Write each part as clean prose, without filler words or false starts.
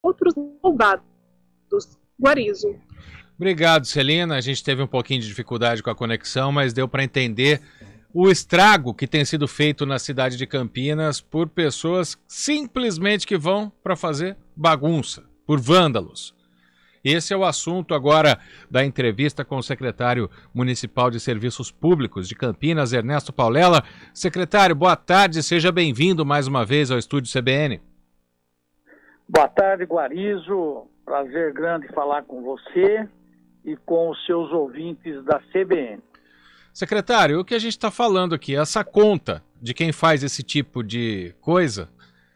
outros soldados. Guarizo. Obrigado, Celina. A gente teve um pouquinho de dificuldade com a conexão, mas deu para entender o estrago que tem sido feito na cidade de Campinas por pessoas simplesmente que vão para fazer bagunça, por vândalos. Esse é o assunto agora da entrevista com o secretário municipal de Serviços Públicos de Campinas, Ernesto Paulela. Secretário, boa tarde, seja bem-vindo mais uma vez ao Estúdio CBN. Boa tarde, Guarizo. Prazer grande falar com você e com os seus ouvintes da CBN. Secretário, o que a gente está falando aqui, essa conta de quem faz esse tipo de coisa,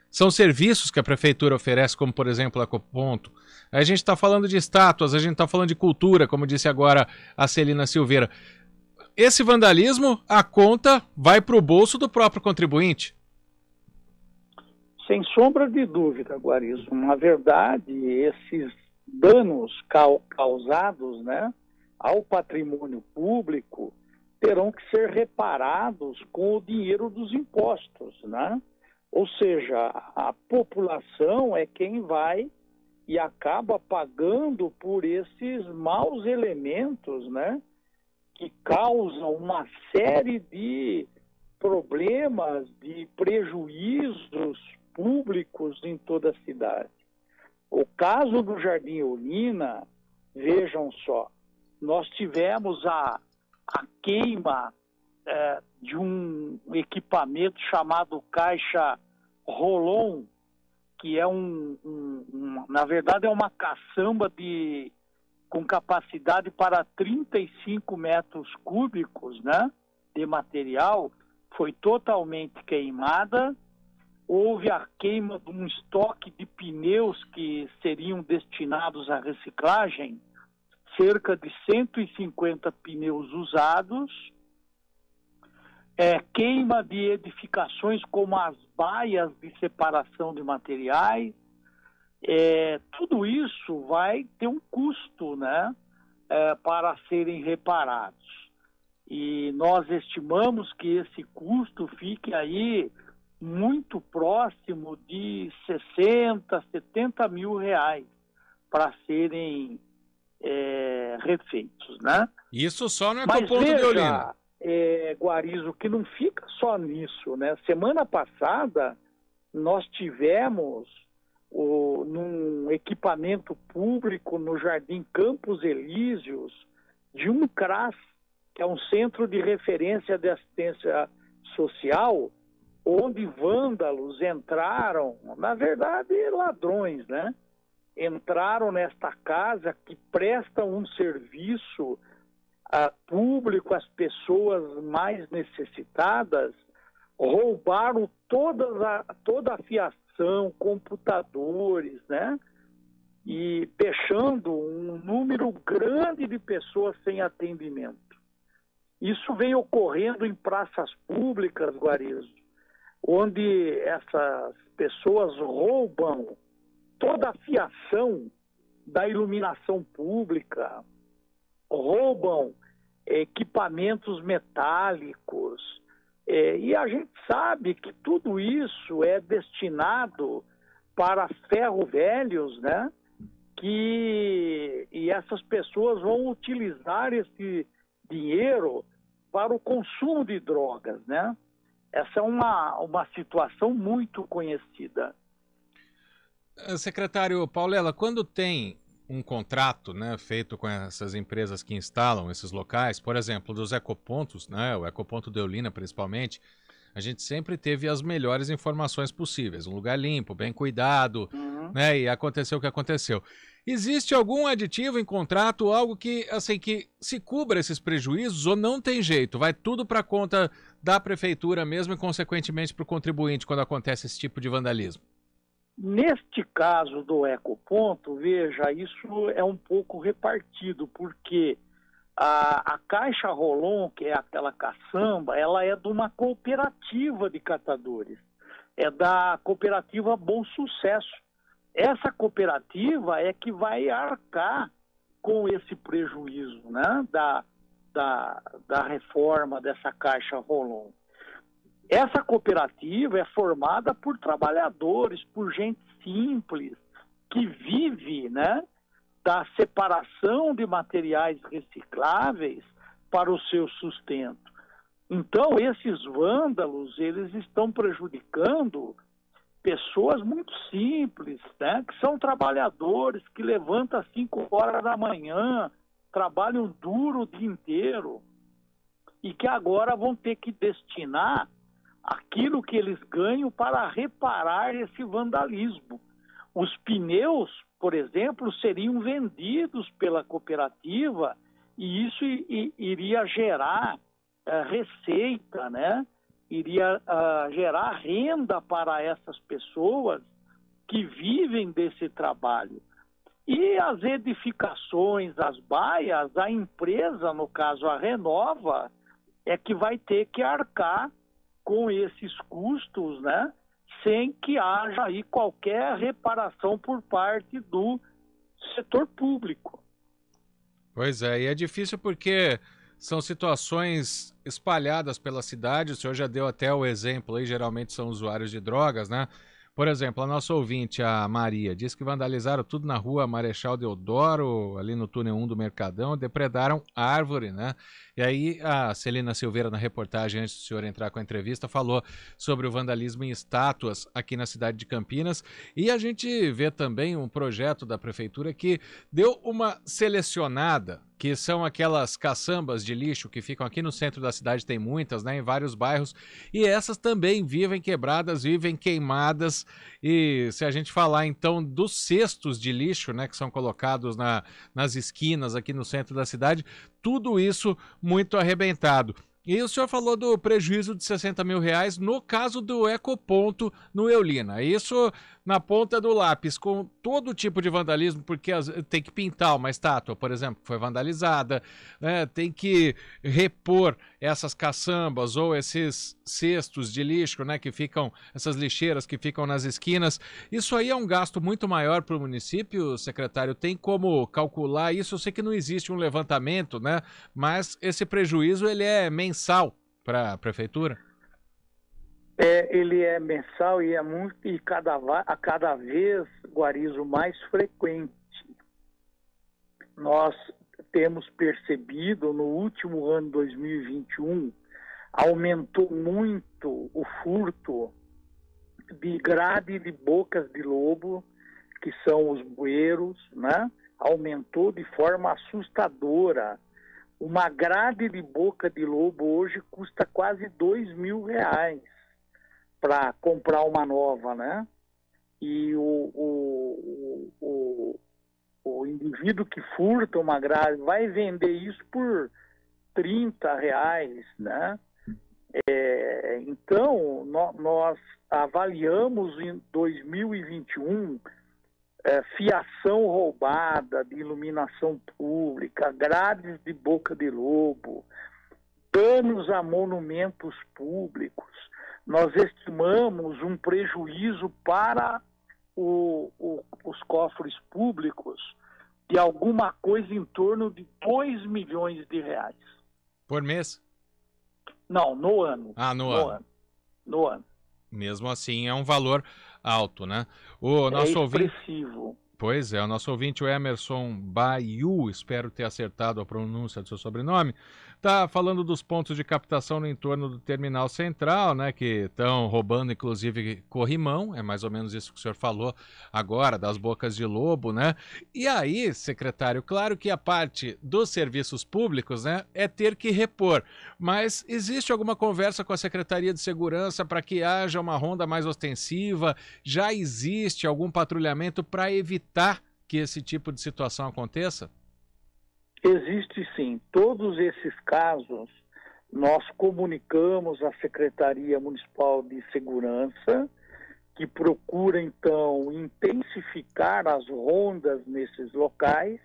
são serviços que a prefeitura oferece, como por exemplo a Ecoponto. A gente está falando de estátuas, a gente está falando de cultura, como disse agora a Celina Silveira. Esse vandalismo, a conta vai para o bolso do próprio contribuinte. Sem sombra de dúvida, Guarizo. Na verdade, esses danos causados, né, ao patrimônio público terão que ser reparados com o dinheiro dos impostos, né? Ou seja, a população é quem vai e acaba pagando por esses maus elementos, né, que causam uma série de problemas, de prejuízos públicos em toda a cidade. O caso do Jardim Eulina, vejam só, nós tivemos a queima de um equipamento chamado caixa Rolon, que é na verdade é uma caçamba com capacidade para 35 metros cúbicos, né, de material, foi totalmente queimada. Houve a queima de um estoque de pneus que seriam destinados à reciclagem, cerca de 150 pneus usados, queima de edificações como as baias de separação de materiais, tudo isso vai ter um custo, né, para serem reparados. E nós estimamos que esse custo fique aí muito próximo de 60, 70 mil reais para serem refeitos, né? Isso só no Ecoponto de Eulina. Guarizo, que não fica só nisso, né? Semana passada nós tivemos num equipamento público no Jardim Campos Elíseos de um CRAS, que é um Centro de Referência de Assistência Social, onde vândalos entraram, na verdade ladrões, né? Entraram nesta casa que presta um serviço público às pessoas mais necessitadas, roubaram toda a fiação, computadores, né? E deixando um número grande de pessoas sem atendimento. Isso vem ocorrendo em praças públicas, Guarizo, onde essas pessoas roubam toda a fiação da iluminação pública, roubam equipamentos metálicos, e a gente sabe que tudo isso é destinado para ferro-velhos, né? E essas pessoas vão utilizar esse dinheiro para o consumo de drogas, né? Essa é uma situação muito conhecida. Secretário Paulela, quando tem um contrato, né, feito com essas empresas que instalam esses locais, por exemplo, dos ecopontos, né, o Ecoponto de Eulina principalmente, a gente sempre teve as melhores informações possíveis, um lugar limpo, bem cuidado, né, e aconteceu o que aconteceu. Existe algum aditivo em contrato, algo que, assim, que se cubra esses prejuízos ou não tem jeito? Vai tudo para conta da prefeitura mesmo e, consequentemente, para o contribuinte quando acontece esse tipo de vandalismo? Neste caso do Ecoponto, veja, isso é um pouco repartido, porque a Caixa Rolon, que é aquela caçamba, ela é de uma cooperativa de catadores, é da cooperativa Bom Sucesso. Essa cooperativa é que vai arcar com esse prejuízo, né, da reforma dessa Caixa Rolon. Essa cooperativa é formada por trabalhadores, por gente simples, que vive, né, da separação de materiais recicláveis para o seu sustento. Então, esses vândalos, eles estão prejudicando pessoas muito simples, né, que são trabalhadores, que levantam às 5 horas da manhã, trabalham duro o dia inteiro, e que agora vão ter que destinar aquilo que eles ganham para reparar esse vandalismo. Os pneus, por exemplo, seriam vendidos pela cooperativa e isso iria gerar receita, né? Iria gerar renda para essas pessoas que vivem desse trabalho. E as edificações, as baias, a empresa, no caso a Renova, é que vai ter que arcar com esses custos, né? Sem que haja aí qualquer reparação por parte do setor público. Pois é, e é difícil porque são situações espalhadas pela cidade. O senhor já deu até o exemplo aí, geralmente são usuários de drogas, né? Por exemplo, a nossa ouvinte, a Maria, diz que vandalizaram tudo na rua Marechal Deodoro, ali no túnel 1 do Mercadão, depredaram árvore, né? E aí a Celina Silveira, na reportagem, antes do senhor entrar com a entrevista, falou sobre o vandalismo em estátuas aqui na cidade de Campinas. E a gente vê também um projeto da prefeitura que deu uma selecionada, que são aquelas caçambas de lixo que ficam aqui no centro da cidade, tem muitas, né, em vários bairros, e essas também vivem quebradas, vivem queimadas. E se a gente falar então dos cestos de lixo, né, que são colocados nas esquinas aqui no centro da cidade, tudo isso muito arrebentado. E o senhor falou do prejuízo de R$60 mil no caso do Ecoponto no Eulina. Isso na ponta do lápis, com todo tipo de vandalismo, porque tem que pintar uma estátua, por exemplo, que foi vandalizada, né? Tem que repor essas caçambas ou esses cestos de lixo, né, que ficam, essas lixeiras que ficam nas esquinas. Isso aí é um gasto muito maior para o município, secretário? Tem como calcular isso? Eu sei que não existe um levantamento, né, mas esse prejuízo ele é mensal para a prefeitura? Ele é mensal e é muito, e a cada vez, Guarizo, mais frequente. Nós temos percebido no último ano 2021, aumentou muito o furto de grade de bocas de lobo, que são os bueiros, né? Aumentou de forma assustadora. Uma grade de boca de lobo hoje custa quase R$2 mil para comprar uma nova, né? E o indivíduo que furta uma grade vai vender isso por R$30, né? Então, nós avaliamos em 2021 fiação roubada de iluminação pública, grades de boca de lobo, danos a monumentos públicos. Nós estimamos um prejuízo para os cofres públicos de alguma coisa em torno de R$2 milhões. Por mês? Não, no ano. No ano. Mesmo assim, é um valor alto, né? O nosso expressivo. Pois é, o nosso ouvinte, o Emerson Baiu, espero ter acertado a pronúncia do seu sobrenome, está falando dos pontos de captação no entorno do terminal central, né, que estão roubando inclusive corrimão, é mais ou menos isso que o senhor falou agora, das bocas de lobo, né? E aí, secretário, claro que a parte dos serviços públicos, né, é ter que repor, mas existe alguma conversa com a Secretaria de Segurança para que haja uma ronda mais ostensiva? Já existe algum patrulhamento para evitar que esse tipo de situação aconteça? Existe sim. Todos esses casos nós comunicamos à Secretaria Municipal de Segurança, que procura então intensificar as rondas nesses locais.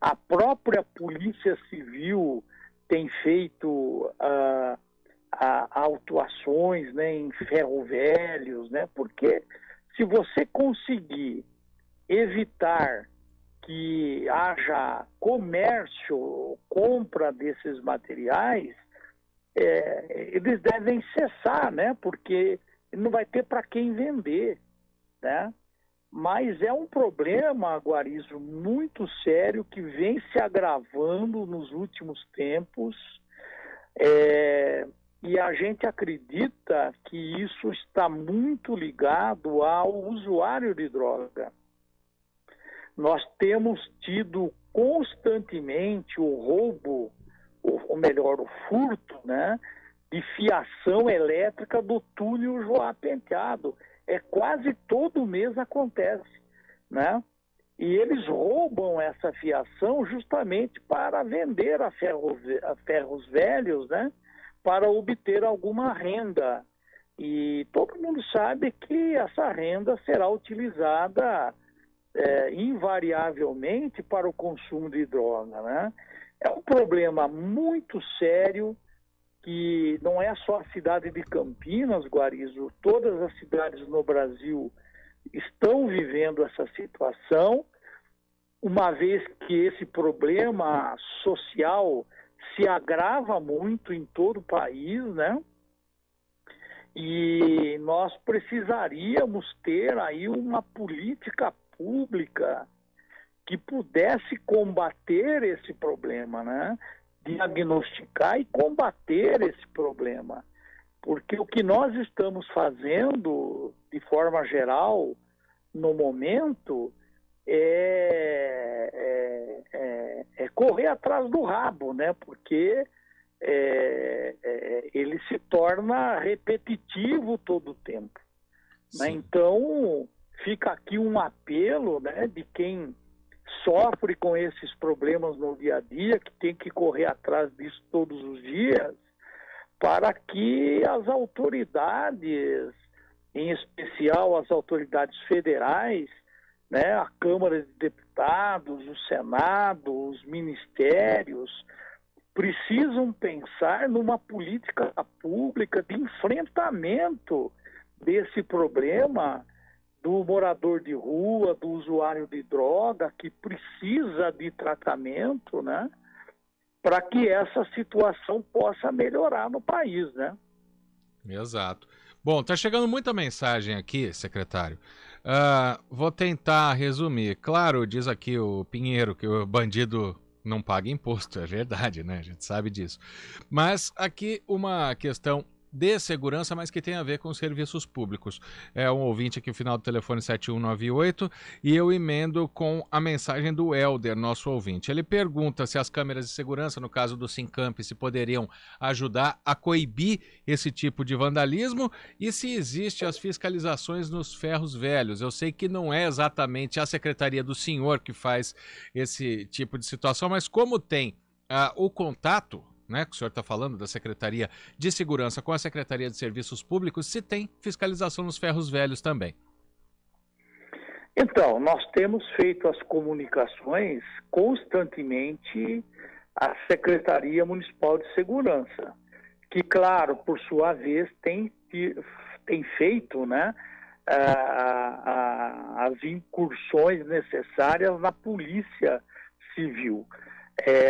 A própria Polícia Civil tem feito autuações, né, em ferrovelhos, né, porque se você conseguir evitar que haja comércio, compra desses materiais, eles devem cessar, né? Porque não vai ter para quem vender, né? mas é um problema, Guarizo, muito sério que vem se agravando nos últimos tempos. E a gente acredita que isso está muito ligado ao usuário de droga. Nós temos tido constantemente o roubo, ou melhor, o furto, né, de fiação elétrica do túnel Joá Penteado. Quase todo mês acontece, né? E eles roubam essa fiação justamente para vender a ferros velhos, né? Para obter alguma renda. E todo mundo sabe que essa renda será utilizada invariavelmente para o consumo de droga, né? É um problema muito sério que não é só a cidade de Campinas, Guarizo, todas as cidades no Brasil estão vivendo essa situação, uma vez que esse problema social se agrava muito em todo o país, né? E nós precisaríamos ter aí uma política pública que pudesse combater esse problema, né? Diagnosticar e combater esse problema. Porque o que nós estamos fazendo, de forma geral, no momento, é correr atrás do rabo, né? Porque ele se torna repetitivo todo o tempo. Né? Então, fica aqui um apelo, né, de quem sofre com esses problemas no dia a dia, que tem que correr atrás disso todos os dias, para que as autoridades, em especial as autoridades federais, né, a Câmara de Deputados, o Senado, os ministérios, precisam pensar numa política pública de enfrentamento desse problema do morador de rua, do usuário de droga, que precisa de tratamento, né, para que essa situação possa melhorar no país, né? Exato. Bom, tá chegando muita mensagem aqui, secretário. Vou tentar resumir. Claro, diz aqui o Pinheiro que o bandido não paga imposto, é verdade, né? A gente sabe disso. Mas aqui uma questão de segurança, mas que tem a ver com serviços públicos. É um ouvinte aqui, o final do telefone 7198, e eu emendo com a mensagem do Helder, nosso ouvinte. Ele pergunta se as câmeras de segurança, no caso do Sincamp, se poderiam ajudar a coibir esse tipo de vandalismo e se existem as fiscalizações nos ferros velhos. Eu sei que não é exatamente a secretaria do senhor que faz esse tipo de situação, mas como tem o contato, né, que o senhor está falando, da Secretaria de Segurança com a Secretaria de Serviços Públicos, se tem fiscalização nos ferros velhos também. Então, nós temos feito as comunicações constantemente à Secretaria Municipal de Segurança, que, claro, por sua vez, tem feito, né, as incursões necessárias na Polícia Civil.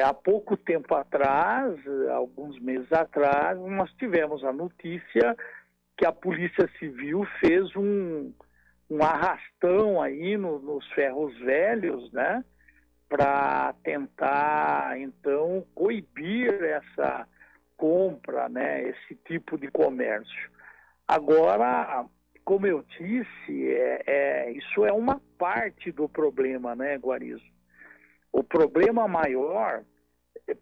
Há pouco tempo atrás, alguns meses atrás, nós tivemos a notícia que a Polícia Civil fez um arrastão aí nos ferros velhos, né, para tentar, então, coibir essa compra, né, esse tipo de comércio. Agora, como eu disse, isso é uma parte do problema, né, Guarizo? O problema maior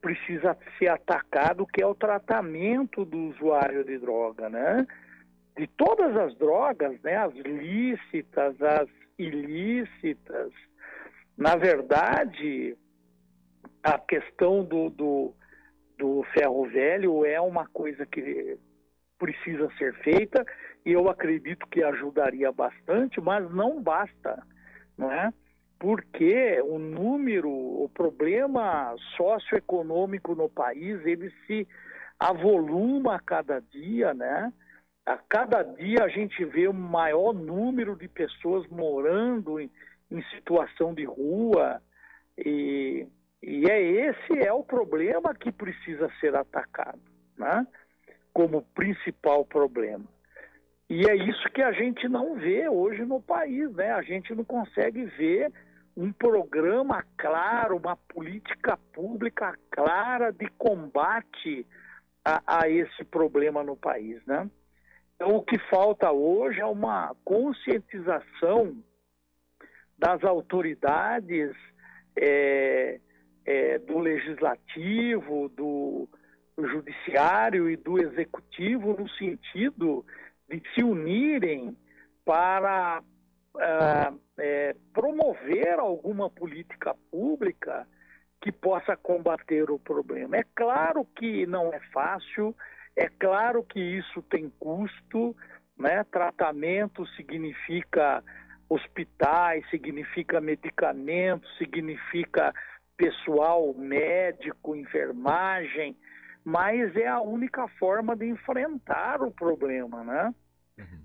precisa ser atacado, que é o tratamento do usuário de droga, né? De todas as drogas, né? As lícitas, as ilícitas. Na verdade, a questão do ferro velho é uma coisa que precisa ser feita e eu acredito que ajudaria bastante, mas não basta, não é? Porque o problema socioeconômico no país, ele se avoluma a cada dia, né? A cada dia a gente vê um maior número de pessoas morando em situação de rua, e esse é o problema que precisa ser atacado, né? Como principal problema. E é isso que a gente não vê hoje no país, né? A gente não consegue ver um programa claro, uma política pública clara de combate a esse problema no país, né? Então, o que falta hoje é uma conscientização das autoridades, do legislativo, do judiciário e do executivo, no sentido de se unirem para promover alguma política pública que possa combater o problema. É claro que não é fácil, é claro que isso tem custo, né? Tratamento significa hospitais, significa medicamentos, significa pessoal médico, enfermagem, mas é a única forma de enfrentar o problema, né?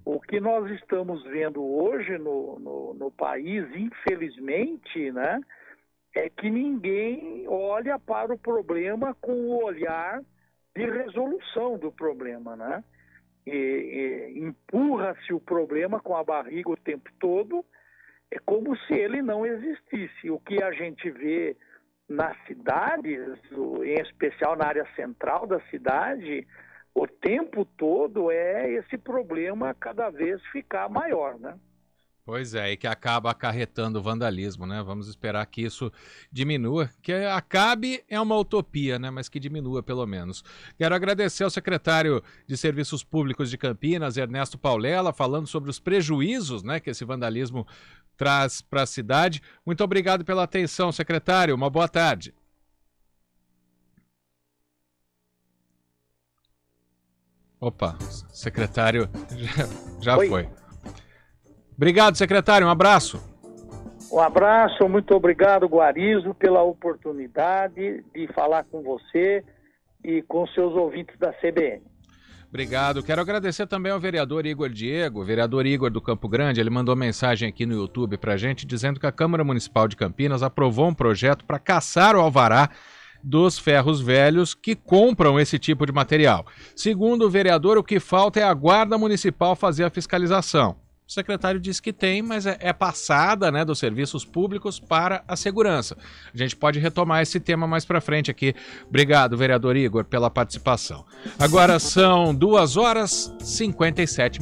O que nós estamos vendo hoje no país, infelizmente, né, é que ninguém olha para o problema com o olhar de resolução do problema, né? Empurra-se o problema com a barriga o tempo todo, é como se ele não existisse. O que a gente vê nas cidades, em especial na área central da cidade, o tempo todo é esse problema cada vez ficar maior, né? Pois é, e que acaba acarretando vandalismo, né? Vamos esperar que isso diminua, que acabe é uma utopia, né? Mas que diminua pelo menos. Quero agradecer ao secretário de Serviços Públicos de Campinas, Ernesto Paulela, falando sobre os prejuízos, né, que esse vandalismo traz para a cidade. Muito obrigado pela atenção, secretário. Uma boa tarde. Opa, secretário já foi. Obrigado, secretário. Um abraço. Um abraço, muito obrigado, Guarizo, pela oportunidade de falar com você e com seus ouvintes da CBN. Obrigado. Quero agradecer também ao vereador Igor Diego, vereador Igor do Campo Grande. Ele mandou mensagem aqui no YouTube para a gente dizendo que a Câmara Municipal de Campinas aprovou um projeto para caçar o alvará dos ferros velhos que compram esse tipo de material. Segundo o vereador, o que falta é a Guarda Municipal fazer a fiscalização. O secretário disse que tem, mas é passada, né, dos serviços públicos para a segurança. A gente pode retomar esse tema mais para frente aqui. Obrigado, vereador Igor, pela participação. Agora são 2h57.